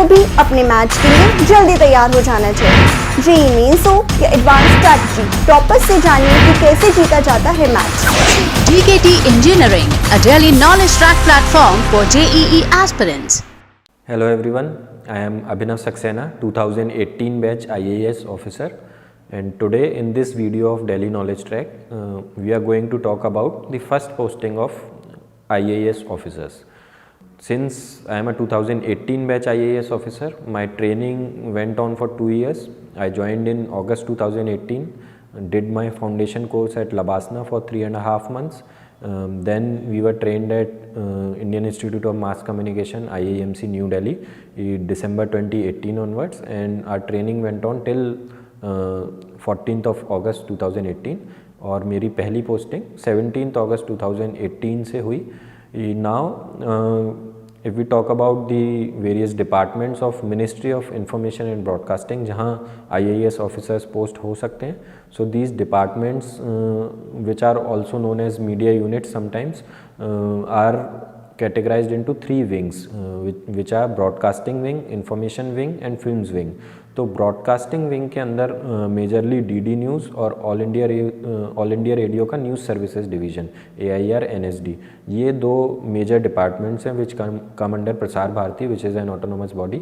भी अपने मैच के लिए जल्दी तैयार हो जाना चाहिए। जेईई मेंस हो या एडवांस स्ट्रैटेजी, टॉपर्स से जानिए कि कैसे जीता जाता है match. DKT Engineering, a daily knowledge track platform for JEE aspirants. Hello everyone, I am Abhinav Saxena, 2018 batch IAS officer, and today in this video of Delhi Knowledge Track, we are going to talk about the first posting of IAS officers. Since I am a 2018 batch IAS officer, my training went on for 2 years. I joined in August 2018, did my foundation course at Labasna for 3.5 months. Then we were trained at Indian Institute of Mass Communication, IIMC, New Delhi, in December 2018 onwards, and our training went on till 14th of August 2018. और मेरी पहली posting 17th August 2018 से हुई. Now, if we talk about the various departments of Ministry of Information and Broadcasting जहाँ IAS officers post हो सकते हैं, so these departments which are also known as media units sometimes are categorized into 3 wings which are broadcasting wing, information wing and films wing. तो broadcasting wing के अंदर majorly DD news और All India radio का news Services division AIR NSD, ये 2 major departments हैं विच come under Prasar Bharati which is an autonomous body.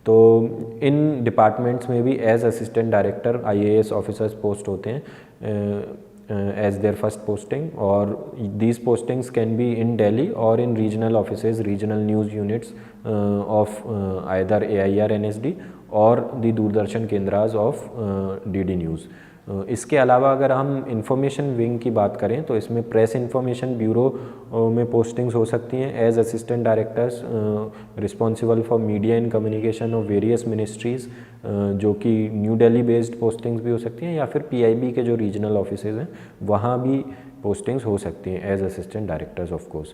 तो इन departments में भी as assistant director IAS officers post होते हैं as their first posting, or these postings can be in Delhi or in regional offices, regional news units of either AIR NSD और दी Doordarshan केंद्राज of DD news. इसके अलावा अगर हम information wing की बात करें तो इसमें प्रेस इंफॉर्मेशन ब्यूरो में पोस्टिंग्स हो सकती हैं as assistant directors responsible for media and communication of various ministries, जो कि न्यू दिल्ली बेस्ड पोस्टिंग्स भी हो सकती हैं या फिर PIB के जो रीजनल ऑफिसेज हैं वहाँ भी पोस्टिंग्स हो सकती हैं as assistant directors of course.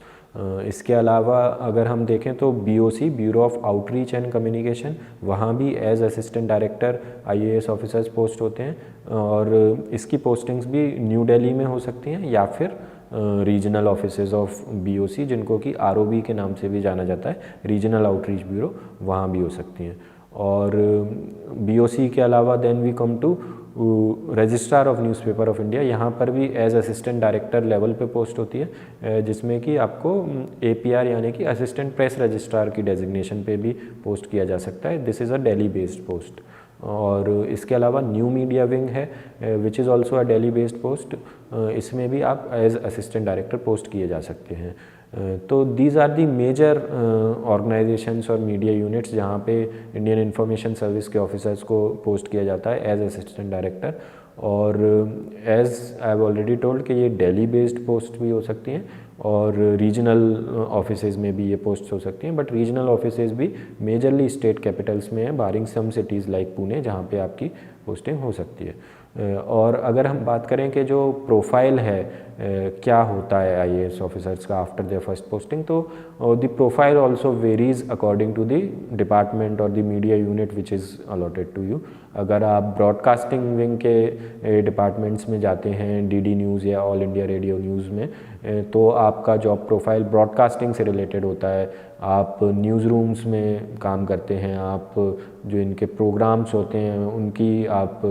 इसके अलावा अगर हम देखें तो BOC, bureau of outreach and communication, वहाँ भी as assistant director IAS officers post होते हैं और इसकी पोस्टिंग्स भी न्यू दिल्ली में हो सकती हैं या फिर रीजनल ऑफिसेज ऑफ BOC जिनको कि ROB के नाम से भी जाना जाता है, रीजनल आउटरीच ब्यूरो, वहाँ भी हो सकती हैं. और BOC के अलावा then we come to registrar of newspaper of India. यहाँ पर भी एज असिस्टेंट डायरेक्टर लेवल पे पोस्ट होती है जिसमें कि आपको APR यानी कि असिस्टेंट प्रेस रजिस्ट्रार की डेजिग्नेशन पे भी पोस्ट किया जा सकता है. This is a Delhi based post. और इसके अलावा न्यू मीडिया विंग है which is also a Delhi based post. इसमें भी आप एज असिस्टेंट डायरेक्टर पोस्ट किए जा सकते हैं. तो these are the major organisations और मीडिया यूनिट्स जहाँ पे इंडियन इंफॉर्मेशन सर्विस के ऑफिसर्स को पोस्ट किया जाता है एज असिस्टेंट डायरेक्टर. और as I have already told कि ये दिल्ली बेस्ड पोस्ट भी हो सकती हैं और रीजनल ऑफिसेज में भी ये पोस्ट हो सकती हैं, बट रीजनल ऑफिसेज भी मेजरली स्टेट कैपिटल्स में हैं बारिंग सम सिटीज़ लाइक पुणे जहाँ पे आपकी पोस्टिंग हो सकती है. और अगर हम बात करें कि जो प्रोफाइल है क्या होता है IAS ऑफिसर्स का आफ्टर देयर फर्स्ट पोस्टिंग, तो the profile also varies according to the department और the media unit which is allotted to you. अगर आप ब्रॉडकास्टिंग विंग के डिपार्टमेंट्स में जाते हैं DD न्यूज़ या ऑल इंडिया रेडियो न्यूज़ में, तो आपका जॉब प्रोफाइल ब्रॉडकास्टिंग से रिलेटेड होता है. आप न्यूज़ रूम्स में काम करते हैं, आप जो इनके प्रोग्राम्स होते हैं उनकी आप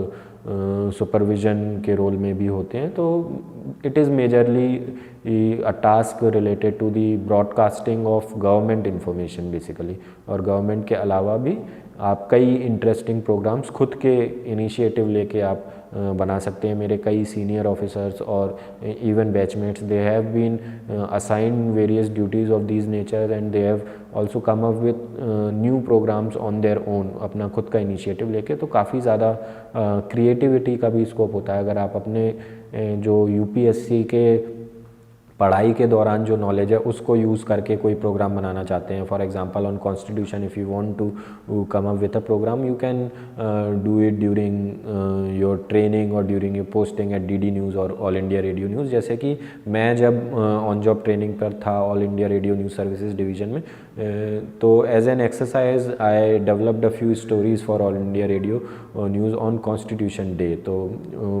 सुपरविज़न के रोल में भी होते हैं. तो it is majorly a task related to the broadcasting of government information basically. और गवर्नमेंट के अलावा भी आप कई इंटरेस्टिंग प्रोग्राम्स खुद के इनिशिएटिव लेके आप बना सकते हैं. मेरे कई सीनियर ऑफिसर्स और even batchmates they have been assigned various duties of these nature and they have also come up with new programmes on their own, अपना खुद का इनिशिएटिव लेके. तो काफ़ी ज़्यादा क्रिएटिविटी का भी स्कोप होता है. अगर आप अपने जो UPSC के पढ़ाई के दौरान जो नॉलेज है उसको यूज़ करके कोई प्रोग्राम बनाना चाहते हैं, for example on constitution, if you want to come up with a programme you can do it during your training और during your posting at DD news और ऑल इंडिया रेडियो न्यूज़. जैसे कि मैं जब on job training पर था All India Radio News Services Division में, तो as an exercise I developed a few stories for All India Radio News on Constitution Day. तो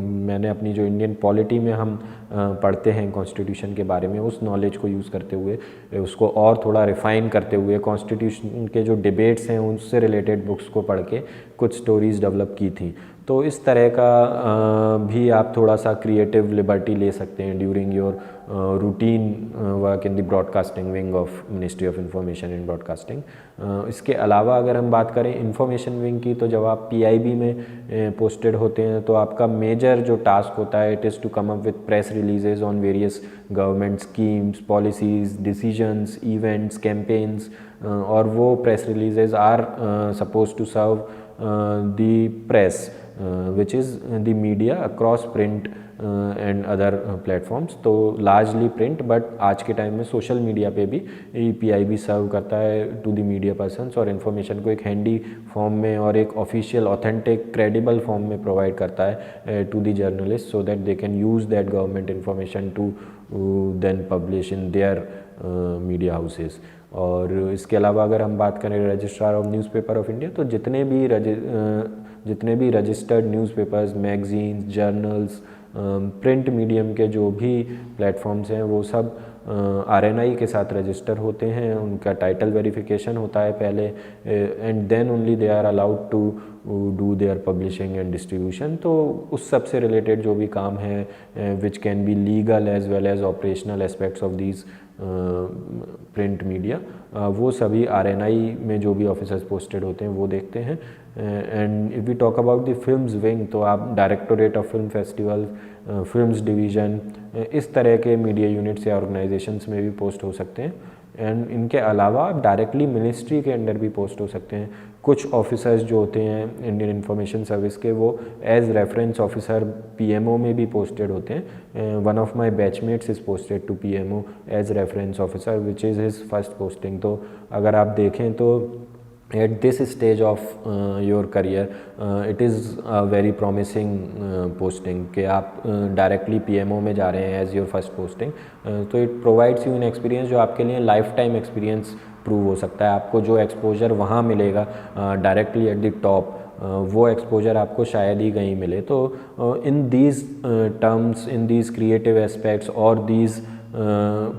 मैंने अपनी जो इंडियन पॉलिटी में हम पढ़ते हैं कॉन्स्टिट्यूशन के बारे में, उस नॉलेज को यूज़ करते हुए उसको और थोड़ा रिफ़ाइन करते हुए कॉन्स्टिट्यूशन के जो डिबेट्स हैं उनसे रिलेटेड बुक्स को पढ़ के कुछ स्टोरीज़ डेवलप की थी। तो इस तरह का भी आप थोड़ा सा क्रिएटिव लिबर्टी ले सकते हैं during your routine work in the broadcasting wing of ministry of information and broadcasting. इसके अलावा अगर हम बात करें इंफॉर्मेशन विंग की, तो जब आप पीआईबी में पोस्टेड होते हैं तो आपका मेजर जो टास्क होता है it is to come up with press releases on various government schemes, policies, decisions, events, campaigns, और वो press releases are suppose to serve the press which is the media across print and other platforms। तो largely print, but आज के time में social media पे भी PIB serve करता है टू द मीडिया पर्सन्स और इन्फॉर्मेशन को एक हैंडी फॉर्म में और एक ऑफिशियल ऑथेंटिक क्रेडिबल फॉर्म में प्रोवाइड करता है to the journalist so that they can use that government information to then publish in their media houses. और इसके अलावा अगर हम बात करें registrar of newspaper of India, तो जितने भी registered newspapers, magazines, journals, print medium के जो भी प्लेटफॉर्म्स हैं वो सब RNI के साथ रजिस्टर होते हैं। उनका टाइटल वेरिफिकेशन होता है पहले and then only they are allowed to do their publishing and distribution. तो उस सब से रिलेटेड जो भी काम है which can be legal as well as operational aspects of these print media, वो सभी RNI में जो भी ऑफिसर्स पोस्टेड होते हैं वो देखते हैं। And if we talk about the films wing, तो आप directorate of film festival, films division, इस तरह के मीडिया यूनिट्स या ऑर्गेनाइजेशंस में भी पोस्ट हो सकते हैं। एंड इनके अलावा आप डायरेक्टली मिनिस्ट्री के अंडर भी पोस्ट हो सकते हैं। कुछ ऑफिसर्स जो होते हैं इंडियन इंफॉर्मेशन सर्विस के, वो एज रेफरेंस ऑफिसर PMO में भी पोस्टेड होते हैं। One of my batchmates is posted to PMO as reference officer which is his first posting. तो अगर आप देखें तो at this stage of your career it is a very promising posting कि आप directly PMO में जा रहे हैं as your first posting। तो it provides you an experience जो आपके लिए लाइफ टाइम एक्सपीरियंस प्रूव हो सकता है। आपको जो एक्सपोजर वहाँ मिलेगा डायरेक्टली एट द टॉप, वो एक्सपोजर आपको शायद ही कहीं मिले। तो in these terms, in these creative aspects और दीज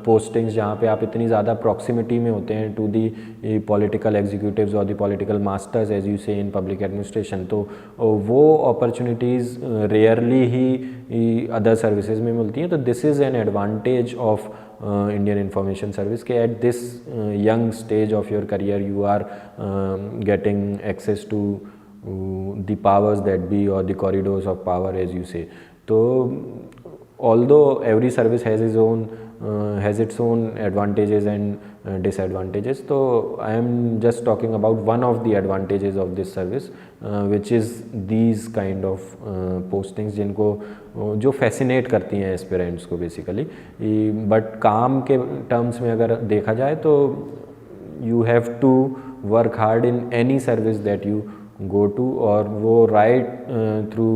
पोस्टिंग्स जहाँ पे आप इतनी ज़्यादा प्रॉक्सिमिटी में होते हैं टू दी पॉलिटिकल एग्जीक्यूटिव्स और the political masters as you say in public administration, तो वो अपॉर्चुनिटीज़ रेयरली ही अदर सर्विसेज में मिलती हैं। तो this is an advantage of Indian information service के at this young stage of your career you are getting access to the powers that be और the corridors of power as you say. तो although every service has its own advantages and disadvantages, so I am just talking about one of the advantages of this service which is these kind of postings जिनको जो fascinate करती हैं aspirants को basically. But काम के terms में अगर देखा जाए तो you have to work hard in any service that you go to, और वो right through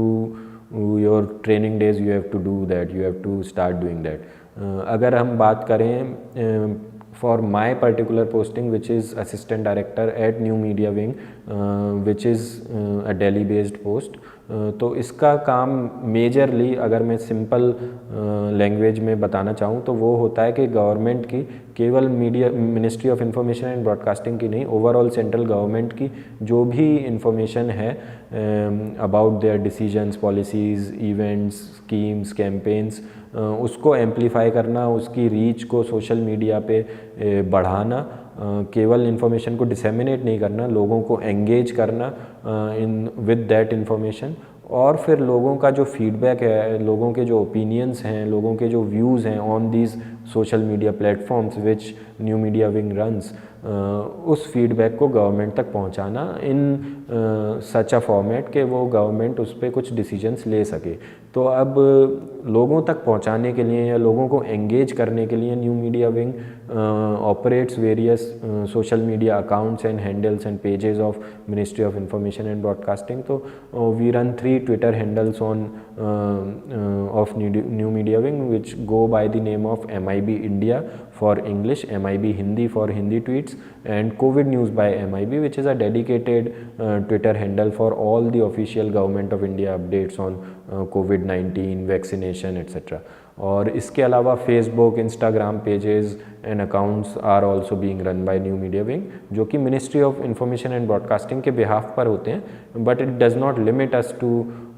your training days you have to do that, you have to start doing that। अगर हम बात करें for my particular posting which is assistant director at new media wing which is a Delhi based post, तो इसका काम majorly अगर मैं simple language में बताना चाहूँ तो वो होता है कि गवर्नमेंट की, केवल media ministry of information and broadcasting की नहीं, ओवरऑल सेंट्रल गवर्नमेंट की जो भी इंफॉर्मेशन है about their decisions, policies, events, schemes, campaigns, उसको एम्पलीफाई करना, उसकी रीच को सोशल मीडिया पे बढ़ाना, केवल इन्फॉर्मेशन को डिसेमिनेट नहीं करना, लोगों को एंगेज करना इन विद दैट इन्फॉर्मेशन, और फिर लोगों का जो फीडबैक है, लोगों के जो ओपिनियंस हैं, लोगों के जो व्यूज़ हैं on these social media platforms which new media wing runs, उस फीडबैक को गवर्नमेंट तक पहुंचाना इन सच अ फॉर्मेट कि वो गवर्नमेंट उस पर कुछ डिसीजंस ले सके। तो अब लोगों तक पहुंचाने के लिए या लोगों को एंगेज करने के लिए new media wing operates various social media accounts and handles and pages of ministry of information and broadcasting. तो we run 3 Twitter handles on of New Media Wing, which go by the name of MIB India for English, MIB Hindi for Hindi tweets, and COVID News by MIB, which is a dedicated Twitter handle for all the official Government of India updates on COVID-19, vaccination, etc. और इसके अलावा Facebook, Instagram pages and accounts are also being run by new media wing, जो कि ministry of information and broadcasting के behalf पर होते हैं, but it does not limit us to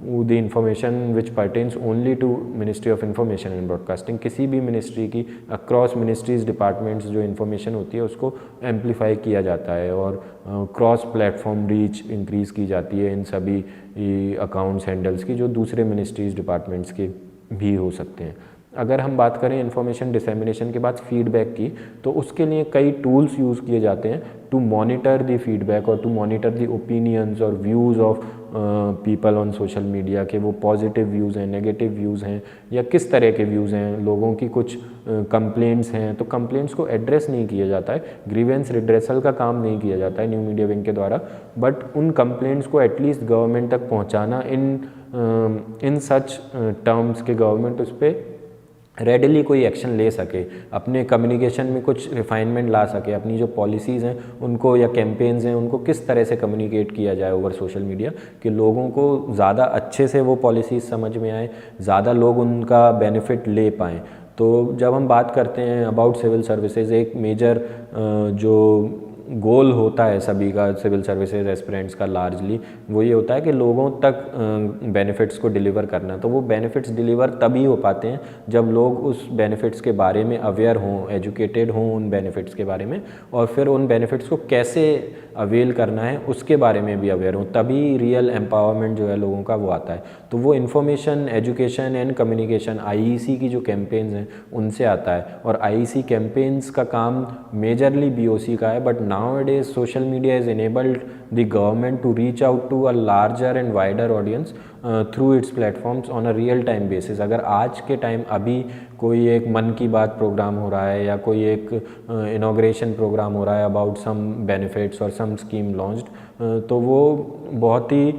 the information which pertains only to ministry of information and broadcasting. किसी भी ministry की across ministries departments जो इन्फॉर्मेशन होती है उसको एम्पलीफाई किया जाता है और क्रॉस प्लेटफॉर्म रीच इंक्रीज़ की जाती है इन सभी अकाउंट्स हैंडल्स की, जो दूसरे मिनिस्ट्रीज डिपार्टमेंट्स के भी हो सकते हैं। अगर हम बात करें इन्फॉर्मेशन डिसेमिनेशन के बाद फीडबैक की, तो उसके लिए कई टूल्स यूज़ किए जाते हैं टू मॉनिटर द फीडबैक और टू मॉनिटर द ओपिनियंस और views of people on social media, के वो पॉजिटिव व्यूज़ हैं, नेगेटिव व्यूज़ हैं, या किस तरह के व्यूज़ हैं। लोगों की कुछ कंप्लेंट्स हैं तो कंप्लेंट्स को एड्रेस नहीं किया जाता है, ग्रीवेंस रिड्रेसल का काम नहीं किया जाता है न्यू मीडिया विंग के द्वारा, बट उन कंप्लेंट्स को एटलीस्ट गवर्नमेंट तक पहुँचाना इन सच टर्म्स के गवर्नमेंट उस पर रेडिली कोई एक्शन ले सके, अपने कम्युनिकेशन में कुछ रिफाइनमेंट ला सके, अपनी जो पॉलिसीज़ हैं उनको या कैंपेन्स हैं उनको किस तरह से कम्युनिकेट किया जाए ओवर सोशल मीडिया कि लोगों को ज़्यादा अच्छे से वो पॉलिसीज़ समझ में आए, ज़्यादा लोग उनका बेनिफिट ले पाएँ। तो जब हम बात करते हैं अबाउट सिविल सर्विसेज, एक मेजर जो गोल होता है सभी का सिविल सर्विसेज एस्पिरेंट्स का लार्जली वो ये होता है कि लोगों तक बेनिफिट्स को डिलीवर करना। तो वो बेनिफिट्स डिलीवर तभी हो पाते हैं जब लोग उस बेनिफिट्स के बारे में अवेयर हों, एजुकेटेड हों उन बेनिफिट्स के बारे में, और फिर उन बेनिफिट्स को कैसे अवेल करना है उसके बारे में भी अवेयर हों, तभी रियल एम्पावरमेंट जो है लोगों का वो आता है। तो वो information, education and communication IEC की जो कैंपेन्स हैं उनसे आता है, और IEC कैंपेन्स का काम मेजरली BOC का है, but nowadays social media has enabled the government to reach out to a larger and wider audience through its platforms on a real time basis। अगर आज के टाइम अभी कोई एक मन की बात प्रोग्राम हो रहा है या कोई एक इनॉग्रेशन प्रोग्राम हो रहा है अबाउट सम बेनिफिट्स और सम स्कीम लॉन्च्ड, तो वो बहुत ही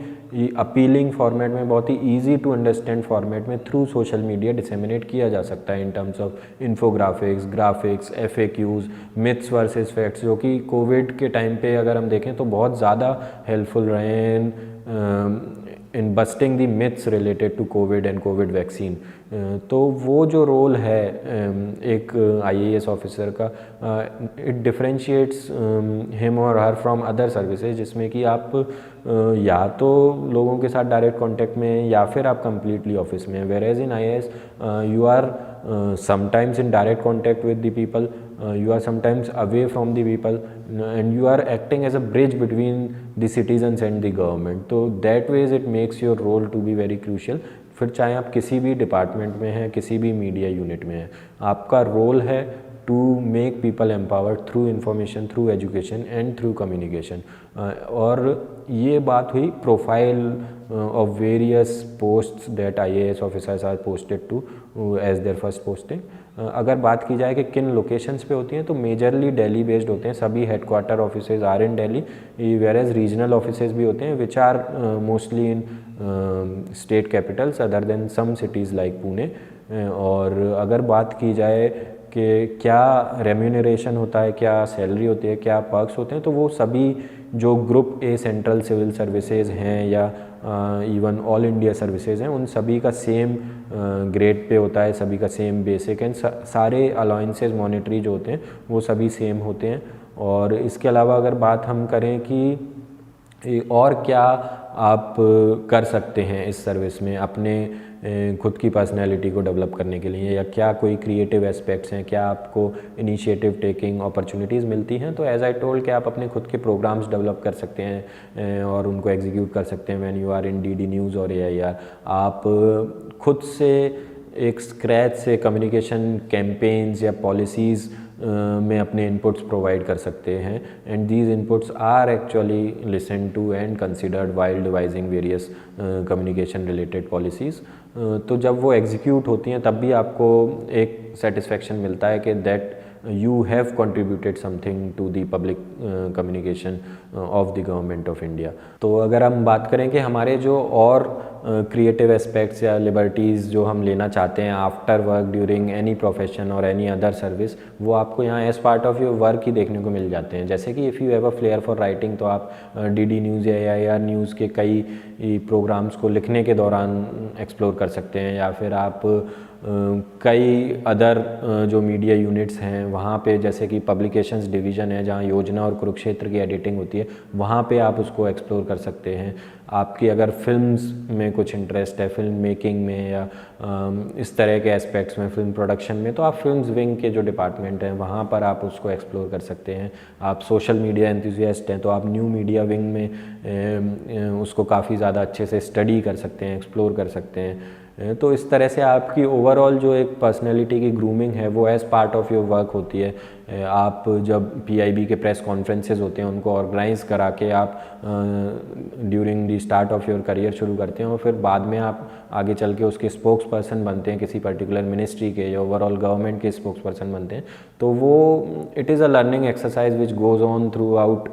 अपीलिंग फॉर्मेट में, बहुत ही ईजी टू अंडरस्टैंड फॉर्मेट में थ्रू सोशल मीडिया डिसेमिनेट किया जा सकता है इन terms of infographics, graphics, FAQs, myths versus facts, जो कि कोविड के टाइम पे अगर हम देखें तो बहुत ज़्यादा हेल्पफुल रहे हैं in busting the myths related to covid and covid vaccine. तो वो जो रोल है एक IAS ऑफिसर का, इट डिफरेंशिएट्स हिम और हर फ्रॉम अदर सर्विसेज, जिसमें कि आप या तो लोगों के साथ डायरेक्ट कांटेक्ट में हैं या फिर आप कंप्लीटली ऑफिस में हैं। Where in IAS you are sometimes in direct contact with the people, you are sometimes away from the people, and you are acting as a bridge between the citizens and the government. So that ways it makes your role to be very crucial। फिर चाहे आप किसी भी department में हैं, किसी भी media unit में हैं, आपका रोल है to make people empowered through information, through education and through communication. और ये बात हुई profile of various posts that IAS officers are posted to as their first posting. अगर बात की जाए कि किन लोकेशंस पे होती हैं, तो मेजरली दिल्ली बेस्ड होते हैं, सभी headquarter offices are in Delhi, whereas regional offices भी होते हैं which are mostly in state capitals other than some cities like Pune. और अगर बात की जाए कि क्या रेम्यूनरेशन होता है, क्या सैलरी होती है, क्या पर्क्स होते हैं, तो वो सभी जो group A central civil services हैं या इवन ऑल इंडिया सर्विसेज हैं, उन सभी का सेम ग्रेड पे होता है, सभी का सेम बेसिक एंड सारे अलाउंसेस मॉनेटरी जो होते हैं वो सभी सेम होते हैं। और इसके अलावा अगर बात हम करें कि और क्या आप कर सकते हैं इस सर्विस में अपने खुद की पर्सनैलिटी को डेवलप करने के लिए, या क्या कोई क्रिएटिव एस्पेक्ट्स हैं, क्या आपको इनिशिएटिव टेकिंग अपॉर्चुनिटीज़ मिलती हैं, तो एज आई टोल्ड कि आप अपने खुद के प्रोग्राम्स डेवलप कर सकते हैं और उनको एग्जीक्यूट कर सकते हैं when you are in DD news और AIR। आप खुद से एक स्क्रैच से कम्युनिकेशन कैंपेन्स या पॉलिसीज़ में अपने इनपुट्स प्रोवाइड कर सकते हैं, and these inputs are actually listen to and considered while devising various communication related policies. तो जब वो एग्जीक्यूट होती हैं तब भी आपको एक सेटिस्फेक्शन मिलता है कि that you have contributed something to the public communication of the government of India. तो अगर हम बात करें कि हमारे जो और क्रिएटिव एस्पेक्ट्स या लिबर्टीज़ जो हम लेना चाहते हैं after work during any profession और एनी अदर सर्विस, वो आपको यहाँ as part of your work ही देखने को मिल जाते हैं। जैसे कि if you have a flair for writing, तो आप DD न्यूज़ या AIR न्यूज़ के कई प्रोग्राम्स को लिखने के दौरान एक्सप्लोर कर सकते हैं, या फिर आप कई अदर जो मीडिया यूनिट्स हैं वहाँ पे, जैसे कि पब्लिकेशंस डिवीज़न है जहाँ योजना और कुरुक्षेत्र की एडिटिंग होती है, वहाँ पे आप उसको एक्सप्लोर कर सकते हैं। आपकी अगर फिल्म्स में कुछ इंटरेस्ट है, फिल्म मेकिंग में या इस तरह के एस्पेक्ट्स में, फिल्म प्रोडक्शन में, तो आप फिल्म्स विंग के जो डिपार्टमेंट हैं वहाँ पर आप उसको एक्सप्लोर कर सकते हैं। आप सोशल मीडिया एंथुसियास्ट हैं तो आप न्यू मीडिया विंग में उसको काफ़ी ज़्यादा अच्छे से स्टडी कर सकते हैं, एक्सप्लोर कर सकते हैं। तो इस तरह से आपकी ओवरऑल जो एक पर्सनैलिटी की ग्रूमिंग है वो as part of your work होती है। आप जब PIB के प्रेस कॉन्फ्रेंसेस होते हैं उनको ऑर्गेनाइज करा के आप during the start of your career शुरू करते हैं, और फिर बाद में आप आगे चल के उसके स्पोक्स पर्सन बनते हैं, किसी पर्टिकुलर मिनिस्ट्री के या ओवरऑल गवर्नमेंट के स्पोक्स पर्सन बनते हैं। तो वो it is a learning exercise which goes on through out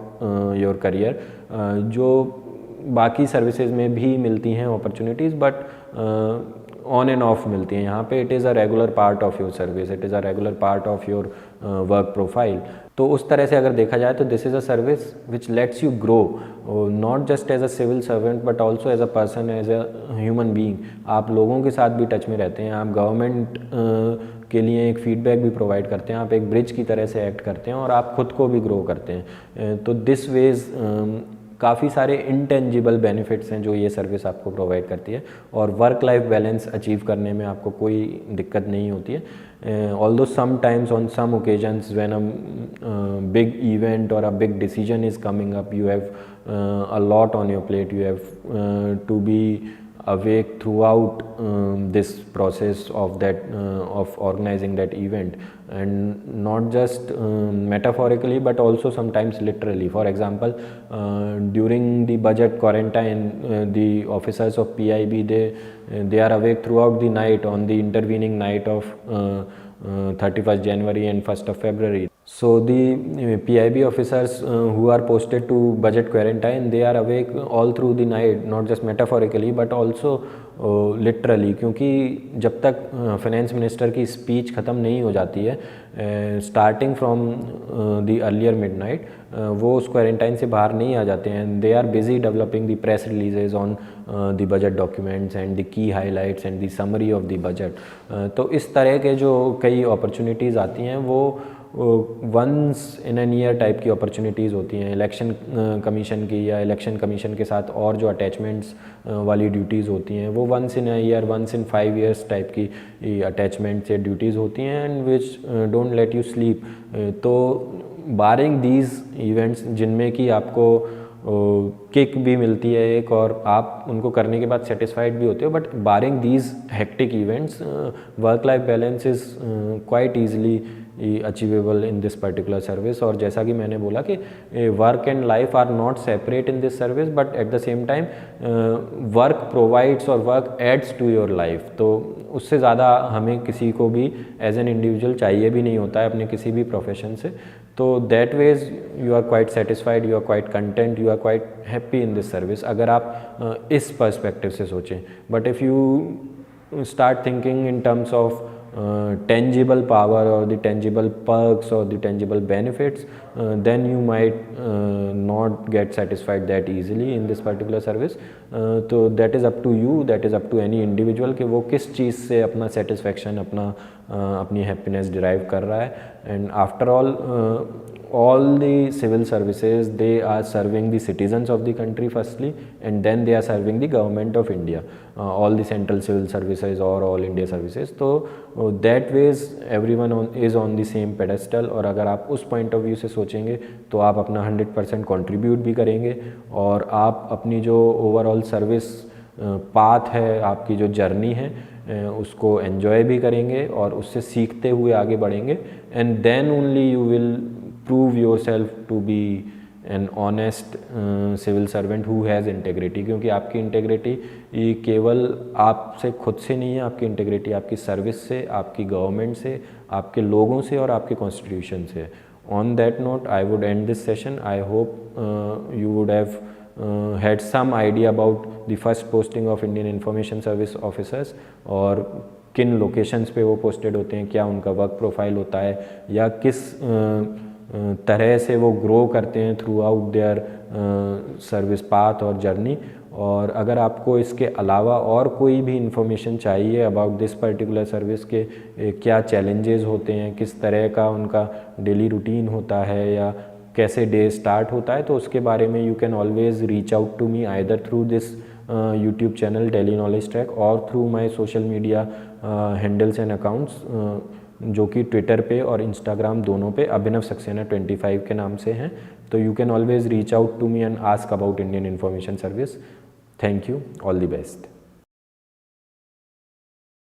your career, जो बाकी सर्विसेज में भी मिलती हैं opportunities, but on end of मिलती हैं। यहाँ पे it is a regular part of your service, it is a regular part of your work profile. तो उस तरह से अगर देखा जाए तो this is a service which lets you grow, not just as a civil servant but also as a person, as a human being. आप लोगों के साथ भी टच में रहते हैं, आप गवर्नमेंट के लिए एक फीडबैक भी प्रोवाइड करते हैं, आप एक ब्रिज की तरह से एक्ट करते हैं और आप खुद को भी ग्रो करते हैं। तो दिस वेज काफ़ी सारे इंटेंजिबल बेनिफिट्स हैं जो ये सर्विस आपको प्रोवाइड करती है, और वर्क लाइफ बैलेंस अचीव करने में आपको कोई दिक्कत नहीं होती है। Although sometimes on some occasions when a big event और a big decision is coming up, you have a lot on your plate, you have to be awake throughout this process of that of organizing that event, and not just metaphorically but also sometimes literally. For example, during the budget quarantine, the officers of PIB they are awake throughout the night on the intervening night of 31st January and 1st of February. So the PIB officers who are posted to budget quarantine, they are awake all through the night, not just metaphorically but also literally, क्योंकि जब तक finance minister की speech ख़त्म नहीं हो जाती है starting from the earlier midnight, वो उस क्वारंटाइन से बाहर नहीं आ जाते हैं। They are busy developing the press releases on the budget documents and the key highlights and the summary of the budget. तो इस तरह के जो कई अपॉर्चुनिटीज़ आती हैं वो once in an year type की अपॉर्चुनिटीज़ होती हैं। इलेक्शन कमीशन की या इलेक्शन कमीशन के साथ और जो अटैचमेंट्स वाली ड्यूटीज़ होती हैं वो once in a year, once in 5 years type की अटैचमेंट्स या ड्यूटीज़ होती हैं, and which don't let you sleep. तो बारिंग दीज इवेंट्स जिनमें कि आपको किक भी मिलती है एक, और आप उनको करने के बाद सेटिस्फाइड भी होते हो, but barring these hectic events work life balance is quite easily achievable in this particular service. और जैसा कि मैंने बोला कि work and life are not separate in this service, but at the same time work provides और work adds to your life. तो उससे ज़्यादा हमें किसी को भी एज एन इंडिविजुअल चाहिए भी नहीं होता है अपने किसी भी प्रोफेशन से। तो that ways you are quite satisfied, you are quite content, you are quite happy in this service, अगर आप इस पर्सपेक्टिव से सोचें। But if you start thinking in terms of tangible power or the tangible perks or the tangible benefits, then you might not get satisfied that easily in this particular service. तो that is up to you, that is up to any individual कि वो किस चीज़ से अपना satisfaction, अपनी happiness derive कर रहा है। And after all the civil services, they are serving the citizens of the country firstly, and then they are serving the government of India, all the central civil services or all India services. तो that ways everyone is on the same pedestal, और अगर आप उस point of view से सोचेंगे तो आप अपना 100% contribute भी करेंगे, और आप अपनी जो overall सर्विस पाथ है, आपकी जो जर्नी है, उसको एन्जॉय भी करेंगे और उससे सीखते हुए आगे बढ़ेंगे, and then only you will prove yourself to be an honest civil servant who has integrity, क्योंकि आपकी इंटेग्रिटी केवल आपसे खुद से नहीं है, आपकी इंटेग्रिटी आपकी सर्विस से, आपकी गवर्नमेंट से, आपके लोगों से और आपके कॉन्स्टिट्यूशन से। On that note I would and this session. I hope you would have had some idea about the first posting of Indian Information Service Officers और किन लोकेशंस पे वो पोस्टेड होते हैं, क्या उनका वर्क प्रोफाइल होता है, या किस तरह से वो ग्रो करते हैं through out their service path और जर्नी। और अगर आपको इसके अलावा और कोई भी इंफॉर्मेशन चाहिए अबाउट दिस पर्टिकुलर सर्विस के क्या चैलेंजेस होते हैं, किस तरह का उनका डेली रूटीन होता है, या कैसे डे स्टार्ट होता है, तो उसके बारे में you can always reach out to me either through this YouTube channel daily knowledge track और through my social media handles and accounts, जो कि ट्विटर पे और इंस्टाग्राम दोनों पे अभिनव सक्सेना 25 के नाम से हैं। तो you can always reach out to me and ask about Indian information service. Thank you, all the best.